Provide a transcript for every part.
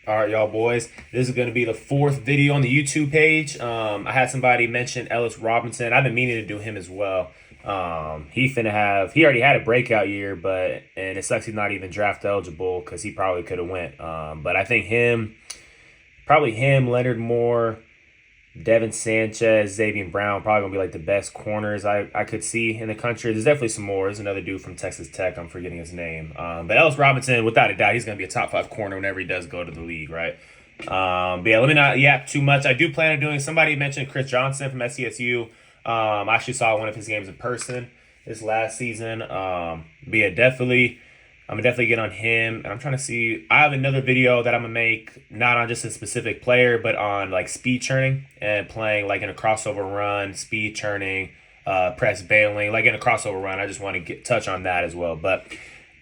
All right, y'all boys. This is going to be the fourth video on the YouTube page. I had somebody mention Ellis Robinson. I've been meaning to do him as well. He already had a breakout year, and it sucks he's not even draft eligible because he probably could have went. But I think probably him, Leonard Moore, Devin Sanchez, Xavier Brown, probably gonna be like the best corners I could see in the country. There's definitely some more. There's another dude from Texas Tech. I'm forgetting his name. But Ellis Robinson, without a doubt, he's gonna be a top 5 corner whenever he does go to the league, right? But yeah, let me not yap too much. I do plan on doing. Somebody mentioned Chris Johnson from SCSU. I actually saw one of his games in person this last season. But yeah, definitely. I'm gonna definitely get on him, and I'm trying to see. I have another video that I'm gonna make, not on just a specific player, but on like speed churning and playing like in a crossover run, speed churning, press bailing, like in a crossover run. I just want to touch on that as well. But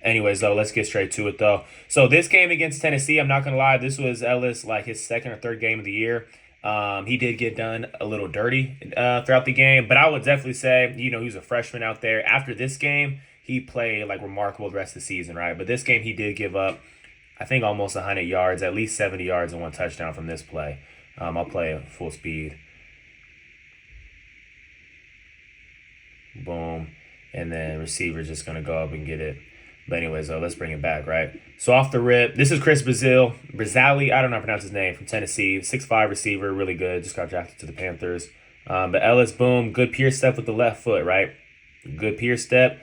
anyways, though, let's get straight to it though. So this game against Tennessee, I'm not gonna lie, this was Ellis like his second or third game of the year. He did get done a little dirty throughout the game, but I would definitely say, he was a freshman out there. After this game, he played like remarkable the rest of the season, right? But this game he did give up, I think, almost 100 yards, at least 70 yards and 1 touchdown from this play. I'll play at full speed. Boom. And then receiver's just going to go up and get it. But anyways, though, let's bring it back, right? So off the rip, this is Chris Brazali, I don't know how to pronounce his name, from Tennessee. 6'5" receiver, really good. Just got drafted to the Panthers. But Ellis, boom, good pierce step with the left foot, right? Good pierce step.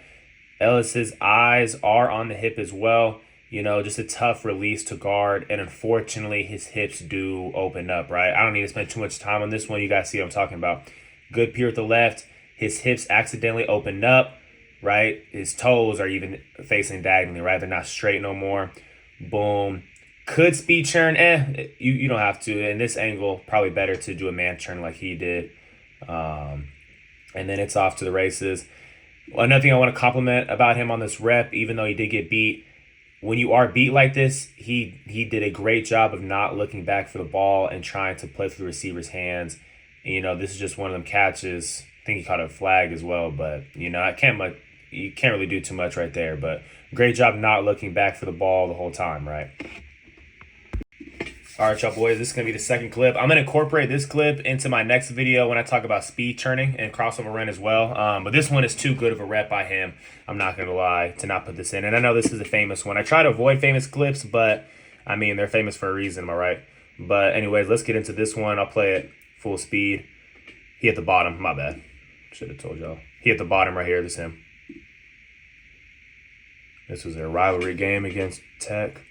Ellis's eyes are on the hip as well. Just a tough release to guard. And unfortunately, his hips do open up, right? I don't need to spend too much time on this one. You guys see what I'm talking about. Good peer with the left. His hips accidentally opened up, right? His toes are even facing diagonally, right? They're not straight no more. Boom. Could speed churn? You don't have to. In this angle, probably better to do a man churn like he did. And then it's off to the races. Another thing I want to compliment about him on this rep, even though he did get beat, when you are beat like this, he did a great job of not looking back for the ball and trying to play through the receiver's hands. And, this is just one of them catches. I think he caught a flag as well, but you can't really do too much right there. But great job not looking back for the ball the whole time, right? All right, y'all boys, this is going to be the second clip. I'm going to incorporate this clip into my next video when I talk about speed churning and crossover run as well. But this one is too good of a rep by him, I'm not going to lie, to not put this in. And I know this is a famous one. I try to avoid famous clips, but, they're famous for a reason, am I right? But anyways, let's get into this one. I'll play it full speed. He hit the bottom. My bad. Should have told y'all. He hit the bottom right here. This is him. This was their rivalry game against Tech.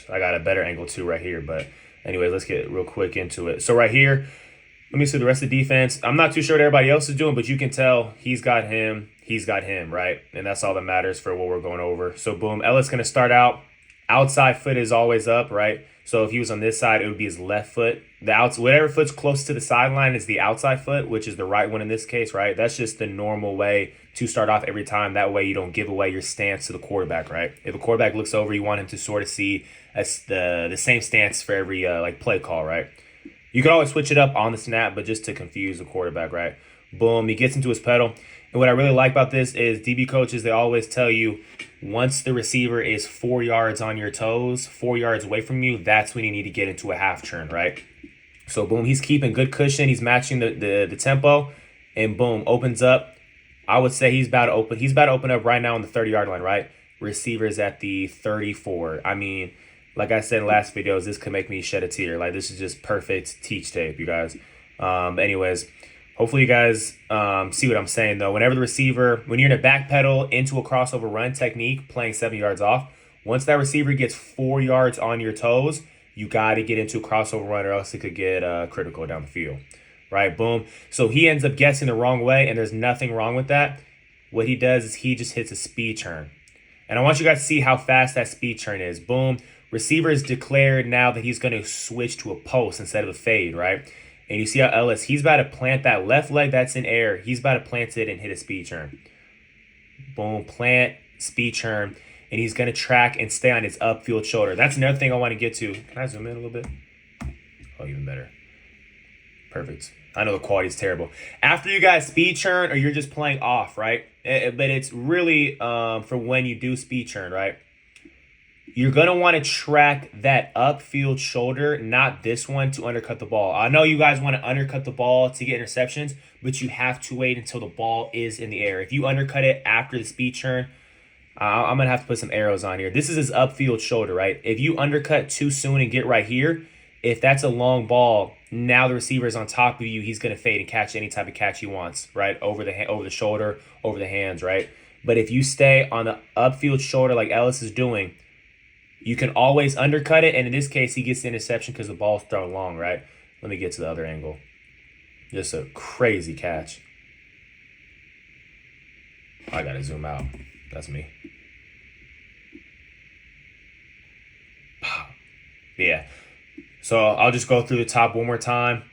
I got a better angle too right here, but anyway, let's get real quick into it. So right here, let me see the rest of the defense. I'm not too sure what everybody else is doing, but you can tell he's got him, right? And that's all that matters for what we're going over. So boom, Ellis going to start out. Outside foot is always up, right? So if he was on this side, it would be his left foot. Whatever foot's close to the sideline is the outside foot, which is the right one in this case, right? That's just the normal way to start off every time. That way you don't give away your stance to the quarterback, right? If a quarterback looks over, you want him to sort of see the same stance for every play call, right? You can always switch it up on the snap, but just to confuse the quarterback, right? Boom, he gets into his pedal. And what I really like about this is DB coaches, they always tell you once the receiver is 4 yards on your toes, 4 yards away from you, that's when you need to get into a half turn, right? So boom, he's keeping good cushion. He's matching the tempo, and boom, opens up. I would say he's about to open up right now on the 30-yard line, right? Receiver's at the 34. Like I said in last videos, this could make me shed a tear. Like, this is just perfect teach tape, you guys. Anyways, hopefully you guys see what I'm saying, though. When you're in a back pedal into a crossover run technique, playing 7 yards off, once that receiver gets 4 yards on your toes, you got to get into a crossover run or else it could get critical down the field, right? Boom. So he ends up guessing the wrong way, and there's nothing wrong with that. What he does is he just hits a speed turn. And I want you guys to see how fast that speed turn is. Boom. Receiver is declared now that he's going to switch to a post instead of a fade, right? And you see how Ellis, he's about to plant that left leg that's in air. He's about to plant it and hit a speed turn. Boom, plant, speed turn. And he's going to track and stay on his upfield shoulder. That's another thing I want to get to. Can I zoom in a little bit? Oh, even better. Perfect. I know the quality is terrible. After you guys speed churn or you're just playing off, right? But it's really for when you do speed churn, right? You're going to want to track that upfield shoulder, not this one, to undercut the ball. I know you guys want to undercut the ball to get interceptions, but you have to wait until the ball is in the air. If you undercut it after the speed churn, I'm going to have to put some arrows on here. This is his upfield shoulder, right? If you undercut too soon and get right here, if that's a long ball, now the receiver is on top of you. He's going to fade and catch any type of catch he wants, right? Over the shoulder, over the hands, right? But if you stay on the upfield shoulder like Ellis is doing, you can always undercut it, and in this case, he gets the interception because the ball's thrown long, right? Let me get to the other angle. Just a crazy catch. I gotta zoom out. That's me. Yeah. So I'll just go through the top one more time.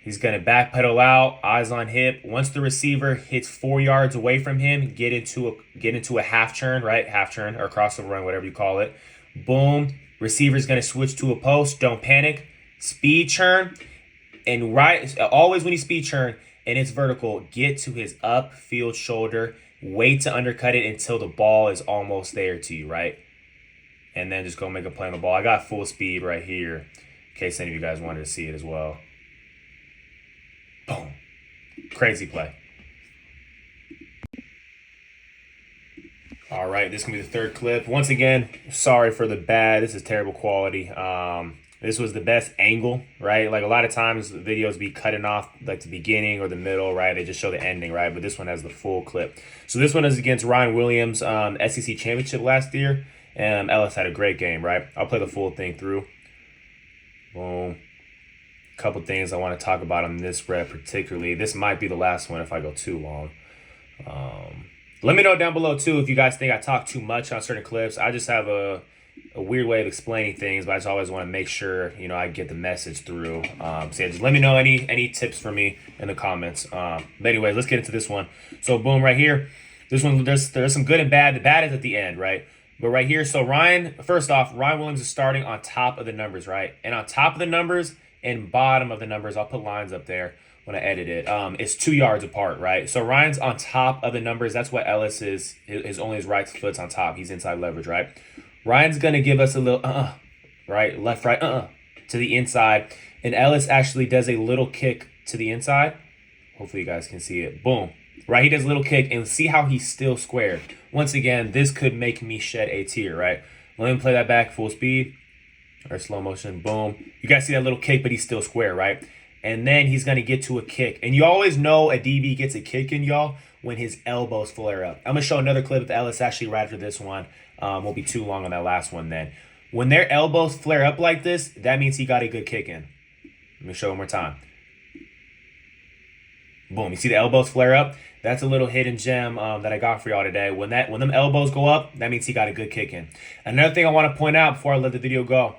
He's going to backpedal out, eyes on hip. Once the receiver hits 4 yards away from him, get into a half turn, right? Half turn or crossover run, whatever you call it. Boom. Receiver's going to switch to a post. Don't panic. Speed churn. And always when you speed churn and it's vertical, get to his upfield shoulder. Wait to undercut it until the ball is almost there to you, right? And then just go make a play on the ball. I got full speed right here in case any of you guys wanted to see it as well. Boom. Crazy play. All right, this is going to be the third clip. Once again, sorry for the bad. This is terrible quality. This was the best angle, right? Like a lot of times the videos be cutting off like the beginning or the middle, right? They just show the ending, right? But this one has the full clip. So this one is against Ryan Williams, SEC Championship last year. And Ellis had a great game, right? I'll play the full thing through. Boom. Couple things I want to talk about on this rep particularly. This might be the last one if I go too long. Let me know down below too if you guys think I talk too much on certain clips. I just have a weird way of explaining things, but I just always want to make sure I get the message through. So yeah, just let me know any tips for me in the comments. But anyway, let's get into this one. So boom, right here. This one, there's some good and bad. The bad is at the end, right? But right here, so first off, Ryan Williams is starting on top of the numbers, right? And on top of the numbers and bottom of the numbers, I'll put lines up there when I edit it. It's 2 yards apart, right? So Ryan's on top of the numbers. That's what Ellis is. Only his right foot's on top. He's inside leverage, right? Ryan's going to give us a little right? Left, right, to the inside. And Ellis actually does a little kick to the inside. Hopefully you guys can see it. Boom. Right, he does a little kick, and see how he's still squared. Once again, this could make me shed a tear, right? Let me play that back full speed or slow motion. Boom. You guys see that little kick, but he's still square, right? And then he's going to get to a kick. And you always know a DB gets a kick in, y'all, when his elbows flare up. I'm going to show another clip of Ellis actually right after this one. Won't be too long on that last one then. When their elbows flare up like this, that means he got a good kick in. Let me show one more time. Boom. You see the elbows flare up? That's a little hidden gem that I got for y'all today. When them elbows go up, that means he got a good kick in. Another thing I want to point out before I let the video go.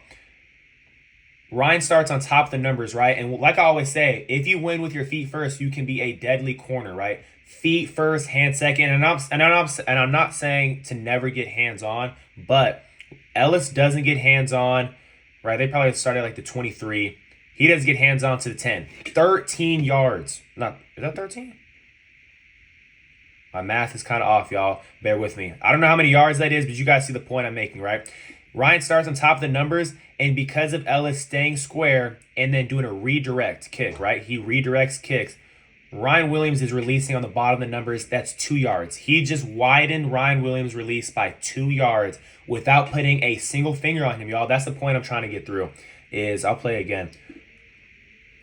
Ryan starts on top of the numbers, right? And like I always say, if you win with your feet first, you can be a deadly corner, right? Feet first, hands second. And I'm not saying to never get hands on, but Ellis doesn't get hands on, right? They probably started like the 23. He doesn't get hands on to the 10. 13 yards. Is that 13? My math is kind of off, y'all. Bear with me. I don't know how many yards that is, but you guys see the point I'm making, right? Ryan starts on top of the numbers, and because of Ellis staying square and then doing a redirect kick, right? He redirects kicks. Ryan Williams is releasing on the bottom of the numbers. That's 2 yards. He just widened Ryan Williams' release by 2 yards without putting a single finger on him, y'all. That's the point I'm trying to get through. I'll play again.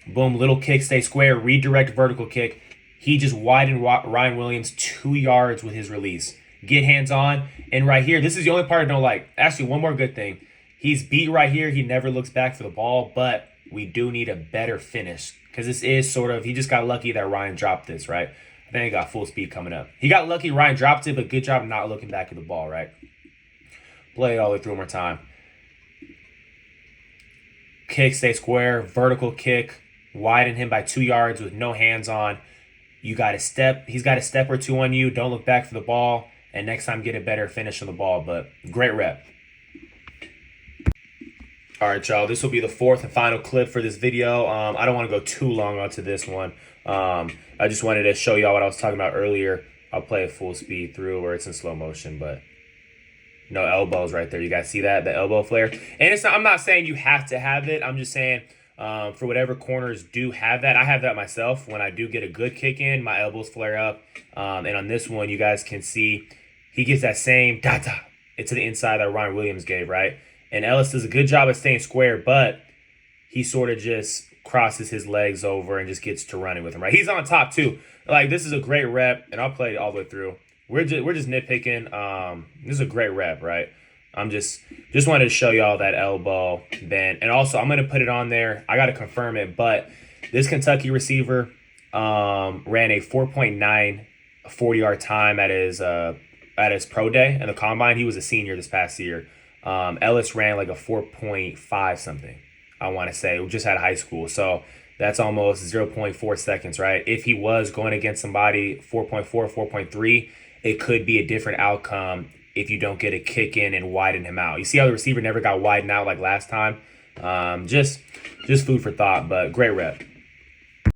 Boom, little kick, stay square, redirect vertical kick. He just widened Ryan Williams 2 yards with his release. Get hands on. And right here, this is the only part I don't like. Actually, one more good thing. He's beat right here. He never looks back for the ball, but we do need a better finish. Because this is sort of, he just got lucky that Ryan dropped this, right? I think he got full speed coming up. He got lucky Ryan dropped it, but good job not looking back at the ball, right? Play it all the way through one more time. Kick, stay square, vertical kick. Widen him by 2 yards with no hands on. You got a step. He's got a step or two on you. Don't look back for the ball. And next time, get a better finish on the ball. But great rep. All right, y'all. This will be the fourth and final clip for this video. I don't want to go too long onto this one. I just wanted to show y'all what I was talking about earlier. I'll play it full speed through where it's in slow motion. But No elbows right there. You guys see that? The elbow flare. And it's not, I'm not saying you have to have it. I'm just saying for whatever corners do have that. I have that myself. When I do get a good kick in, my elbows flare up. And on this one, you guys can see he gets that same da-da. It's to the inside that Ryan Williams gave, right? And Ellis does a good job of staying square, but he sort of just crosses his legs over and just gets to running with him, right? He's on top too. Like, this is a great rep, and I'll play it all the way through. We're just nitpicking. This is a great rep, right? I'm just wanted to show y'all that elbow bend, and also I'm gonna put it on there. I gotta confirm it, but this Kentucky receiver ran a 4.9 40-yard time at his pro day and the combine. He was a senior this past year. Ellis ran like a 4.5 something, I want to say, just out of high school. So that's almost 0.4 seconds, right? If he was going against somebody 4.4, 4.3, it could be a different outcome if you don't get a kick in and widen him out. You see how the receiver never got widened out like last time? Just food for thought, but great rep.